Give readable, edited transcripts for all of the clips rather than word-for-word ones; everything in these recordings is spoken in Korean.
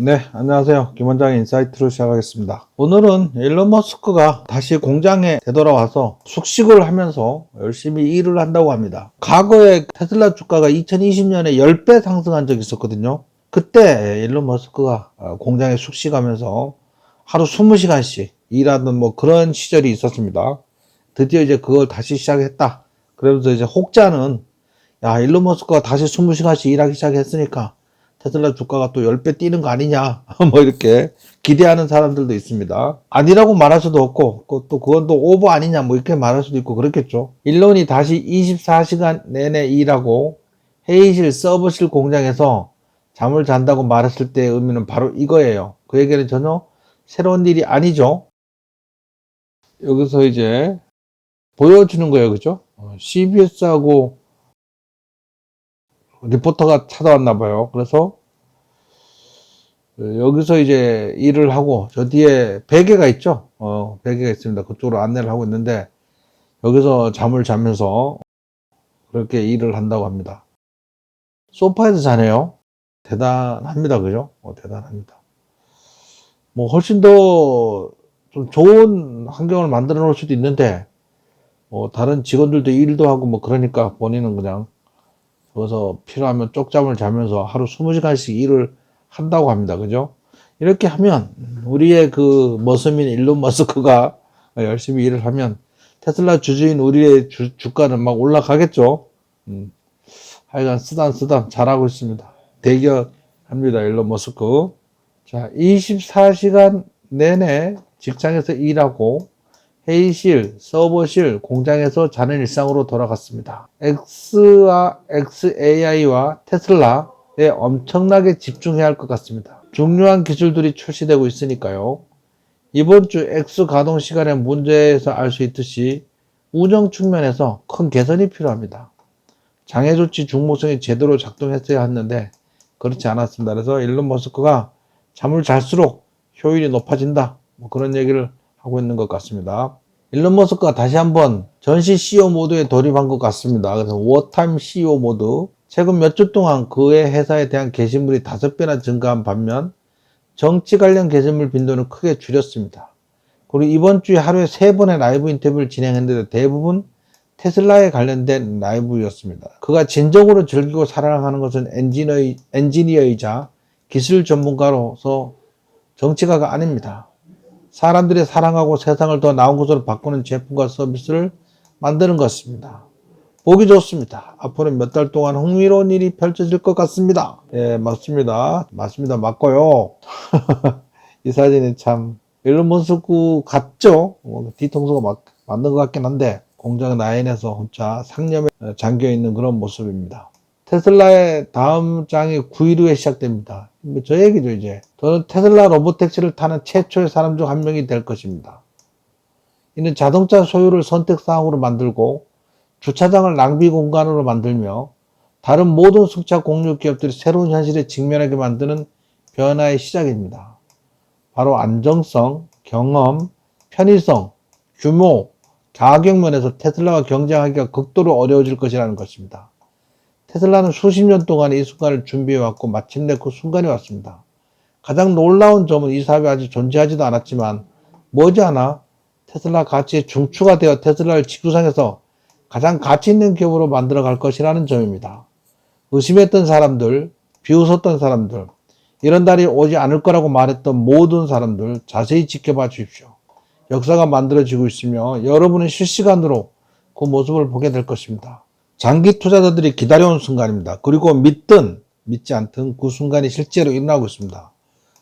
네, 안녕하세요. 김원장의 인사이트로 시작하겠습니다. 오늘은 일론 머스크가 다시 공장에 되돌아와서 숙식을 하면서 열심히 일을 한다고 합니다. 과거에 테슬라 주가가 2020년에 10배 상승한 적이 있었거든요. 그때 일론 머스크가 공장에 숙식하면서 하루 20시간씩 일하던 뭐 그런 시절이 있었습니다. 드디어 이제 그걸 다시 시작했다. 그러면서 이제 혹자는 야, 일론 머스크가 다시 20시간씩 일하기 시작했으니까 테슬라 주가가 또 10배 뛰는 거 아니냐 뭐 이렇게 기대하는 사람들도 있습니다. 아니라고 말할 수도 없고 또 그건 또 오버 아니냐 뭐 이렇게 말할 수도 있고 그렇겠죠. 일론이 다시 24시간 내내 일하고 회의실 서버실 공장에서 잠을 잔다고 말했을 때의 의미는 바로 이거예요. 그에게는 전혀 새로운 일이 아니죠. 여기서 이제 보여주는 거예요. 그죠? CBS하고 리포터가 찾아왔나 봐요. 그래서 여기서 이제 일을 하고 저 뒤에 베개가 있죠. 베개가 있습니다. 그쪽으로 안내를 하고 있는데 여기서 잠을 자면서 그렇게 일을 한다고 합니다. 소파에서 자네요. 대단합니다. 그죠? 대단합니다. 뭐 훨씬 더 좀 좋은 환경을 만들어 놓을 수도 있는데 다른 직원들도 일도 하고 뭐 그러니까 본인은 그냥 거기서 필요하면 쪽잠을 자면서 하루 20시간씩 일을 한다고 합니다. 그죠? 이렇게 하면 우리의 그 머슴인 일론 머스크가 열심히 일을 하면 테슬라 주주인 우리의 주가는 막 올라가겠죠. 하여간 쓰담쓰담 잘하고 있습니다. 대기업합니다. 일론 머스크. 자, 24시간 내내 직장에서 일하고 회의실, 서버실, 공장에서 자는 일상으로 돌아갔습니다. XAI와 테슬라에 엄청나게 집중해야 할 것 같습니다. 중요한 기술들이 출시되고 있으니까요. 이번 주 X 가동 시간의 문제에서 알 수 있듯이 운영 측면에서 큰 개선이 필요합니다. 장애 조치 중모성이 제대로 작동했어야 했는데 그렇지 않았습니다. 그래서 일론 머스크가 잠을 잘수록 효율이 높아진다. 뭐 그런 얘기를 하고 있는 것 같습니다. 일론 머스크가 다시 한번 전시 CEO 모드에 돌입한 것 같습니다. 그래서 워타임 CEO 모드. 최근 몇 주 동안 그의 회사에 대한 게시물이 5배나 증가한 반면 정치 관련 게시물 빈도는 크게 줄였습니다. 그리고 이번 주에 하루에 3번의 라이브 인터뷰를 진행했는데 대부분 테슬라에 관련된 라이브였습니다. 그가 진정으로 즐기고 사랑하는 것은 엔지니어이자 기술 전문가로서 정치가가 아닙니다. 사람들이 사랑하고 세상을 더 나은 곳으로 바꾸는 제품과 서비스를 만드는 것입니다. 보기 좋습니다. 앞으로 몇 달 동안 흥미로운 일이 펼쳐질 것 같습니다. 예, 맞습니다. 맞습니다. 맞고요. 이 사진이 참 일론 머스크 같죠? 뒤통수가 맞는 것 같긴 한데 공장 라인에서 혼자 상념에 잠겨있는 그런 모습입니다. 테슬라의 다음 장이 9일 후에 시작됩니다. 저 얘기죠, 이제. 저는 테슬라 로보택시를 타는 최초의 사람 중 한 명이 될 것입니다. 이는 자동차 소유를 선택사항으로 만들고 주차장을 낭비 공간으로 만들며 다른 모든 승차 공유 기업들이 새로운 현실에 직면하게 만드는 변화의 시작입니다. 바로 안정성, 경험, 편의성, 규모, 가격 면에서 테슬라와 경쟁하기가 극도로 어려워질 것이라는 것입니다. 테슬라는 수십 년 동안 이 순간을 준비해왔고 마침내 그 순간이 왔습니다. 가장 놀라운 점은 이 사업이 아직 존재하지도 않았지만 머지않아 테슬라 가치의 중추가 되어 테슬라를 지구상에서 가장 가치 있는 기업으로 만들어갈 것이라는 점입니다. 의심했던 사람들, 비웃었던 사람들, 이런 날이 오지 않을 거라고 말했던 모든 사람들 자세히 지켜봐 주십시오. 역사가 만들어지고 있으며 여러분은 실시간으로 그 모습을 보게 될 것입니다. 장기 투자자들이 기다려온 순간입니다. 그리고 믿든 믿지 않든 그 순간이 실제로 일어나고 있습니다.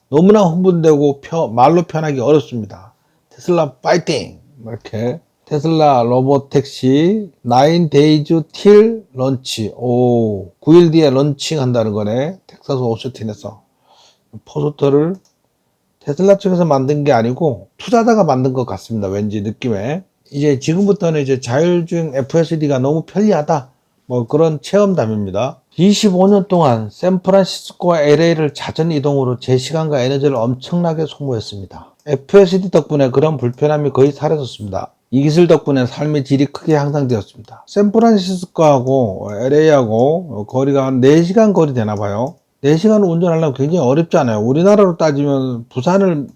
너무나 흥분되고 말로 표현하기 어렵습니다. 테슬라 파이팅! 이렇게 테슬라 로보택시 9 days till 런치. 9일 뒤에 런칭한다는 거네. 텍사스 오스틴에서. 포스터를 테슬라 측에서 만든 게 아니고 투자자가 만든 것 같습니다. 왠지 느낌에. 이제 지금부터는 이제 자율주행 FSD가 너무 편리하다. 뭐 그런 체험담입니다. 25년 동안 샌프란시스코와 LA를 자전 이동으로 제 시간과 에너지를 엄청나게 소모했습니다. FSD 덕분에 그런 불편함이 거의 사라졌습니다. 이 기술 덕분에 삶의 질이 크게 향상되었습니다. 샌프란시스코하고 LA하고 거리가 한 4시간 거리 되나 봐요. 4시간 운전하려면 굉장히 어렵잖아요. 우리나라로 따지면 부산을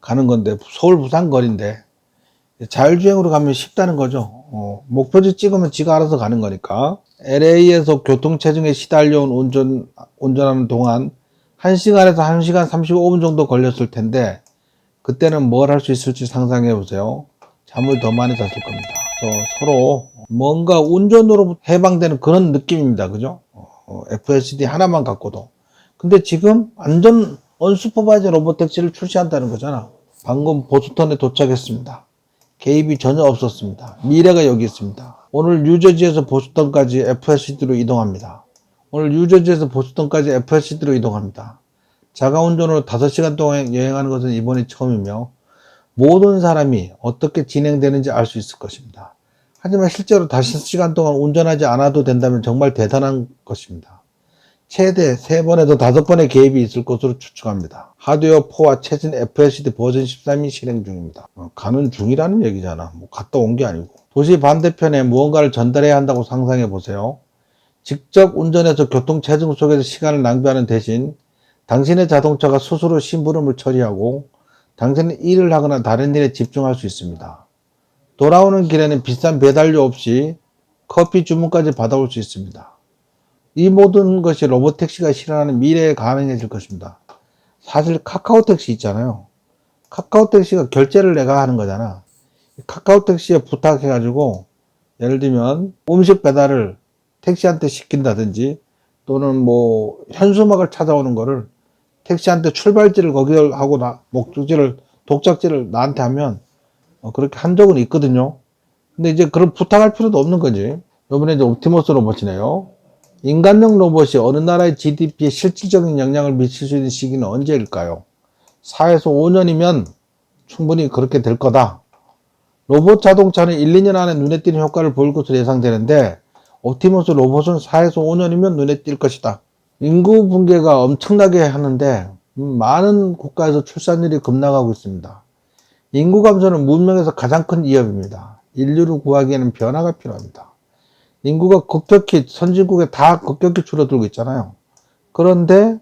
가는 건데, 서울 부산 거리인데, 자율주행으로 가면 쉽다는 거죠. 목표지 찍으면 지가 알아서 가는 거니까. LA에서 교통체증에 시달려온 운전하는 동안 1시간에서 1시간 35분 정도 걸렸을 텐데, 그때는 뭘 할 수 있을지 상상해 보세요. 잠을 더 많이 잤을 겁니다. 서로 뭔가 운전으로 해방되는 그런 느낌입니다. 그죠? FSD 하나만 갖고도. 근데 지금 완전 언슈퍼바이저 로봇택시를 출시한다는 거잖아. 방금 보스턴에 도착했습니다. 개입이 전혀 없었습니다. 미래가 여기 있습니다. 오늘 뉴저지에서 보스턴까지 FSD로 이동합니다. 오늘 뉴저지에서 보스턴까지 FSD로 이동합니다. 자가운전으로 5시간 동안 여행하는 것은 이번이 처음이며 모든 사람이 어떻게 진행되는지 알 수 있을 것입니다. 하지만 실제로 5시간 동안 운전하지 않아도 된다면 정말 대단한 것입니다. 최대 3번에서 5번의 개입이 있을 것으로 추측합니다. 하드웨어 4와 최신 FSD 버전 13이 실행 중입니다. 가는 중이라는 얘기잖아. 갔다 온 게 아니고. 도시 반대편에 무언가를 전달해야 한다고 상상해 보세요. 직접 운전해서 교통체증 속에서 시간을 낭비하는 대신 당신의 자동차가 스스로 심부름을 처리하고 당신은 일을 하거나 다른 일에 집중할 수 있습니다. 돌아오는 길에는 비싼 배달료 없이 커피 주문까지 받아올 수 있습니다. 이 모든 것이 로봇택시가 실현하는 미래에 가능해질 것입니다. 사실 카카오택시 있잖아요. 카카오택시가 결제를 내가 하는 거잖아. 카카오택시에 부탁해가지고 예를 들면 음식 배달을 택시한테 시킨다든지 또는 뭐 현수막을 찾아오는 거를 택시한테 출발지를 거기를 하고 목적지를 독착지를 나한테 하면 그렇게 한 적은 있거든요. 근데 이제 그런 부탁할 필요도 없는 거지. 이번에 이제 옵티머스 로봇이네요. 인간용 로봇이 어느 나라의 GDP에 실질적인 영향을 미칠 수 있는 시기는 언제일까요? 4에서 5년이면 충분히 그렇게 될 거다. 로봇 자동차는 1, 2년 안에 눈에 띄는 효과를 보일 것으로 예상되는데 옵티머스 로봇은 4에서 5년이면 눈에 띌 것이다. 인구 붕괴가 엄청나게 하는데 많은 국가에서 출산율이 급락하고 있습니다. 인구 감소는 문명에서 가장 큰 위협입니다. 인류를 구하기에는 변화가 필요합니다. 인구가 급격히 선진국에 다 급격히 줄어들고 있잖아요. 그런데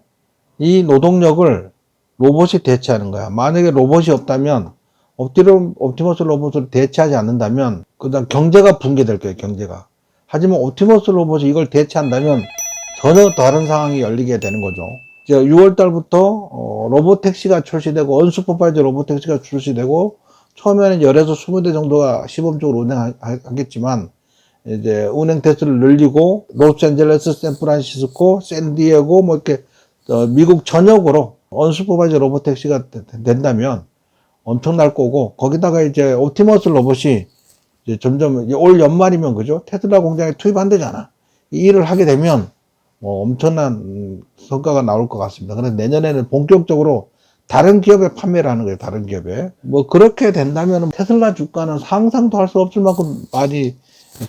이 노동력을 로봇이 대체하는 거야. 만약에 로봇이 없다면 옵티머스 로봇을 대체하지 않는다면 그다음 경제가 붕괴될 거예요. 경제가. 하지만 옵티머스 로봇이 이걸 대체한다면 전혀 다른 상황이 열리게 되는 거죠. 이제 6월 달부터 로봇 택시가 출시되고 언슈퍼바이저 로봇 택시가 출시되고 처음에는 10에서 20대 정도가 시범적으로 운행하겠지만 이제 운행 대수를 늘리고 로스앤젤레스, 샌프란시스코, 샌디에고 뭐 이렇게 미국 전역으로 언슈퍼바이저 로봇 택시가 된다면 엄청날 거고 거기다가 이제 옵티머스 로봇이 이제 점점 올 연말이면 그죠? 테슬라 공장에 투입한대잖아. 이 일을 하게 되면 뭐 엄청난 성과가 나올 것 같습니다. 그래서 내년에는 본격적으로 다른 기업에 판매를 하는 거예요. 다른 기업에. 뭐 그렇게 된다면 테슬라 주가는 상상도 할 수 없을 만큼 많이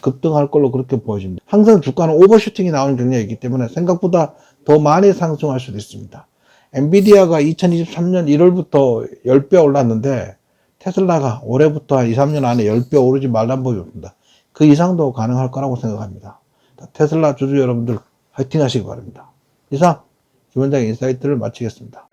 급등할 걸로 그렇게 보여집니다. 항상 주가는 오버슈팅이 나오는 경향이 있기 때문에 생각보다 더 많이 상승할 수도 있습니다. 엔비디아가 2023년 1월부터 10배 올랐는데 테슬라가 올해부터 한 2, 3년 안에 10배 오르지 말란 법이 없습니다. 그 이상도 가능할 거라고 생각합니다. 테슬라 주주 여러분들 화이팅 하시기 바랍니다. 이상 김원장의 인사이트를 마치겠습니다.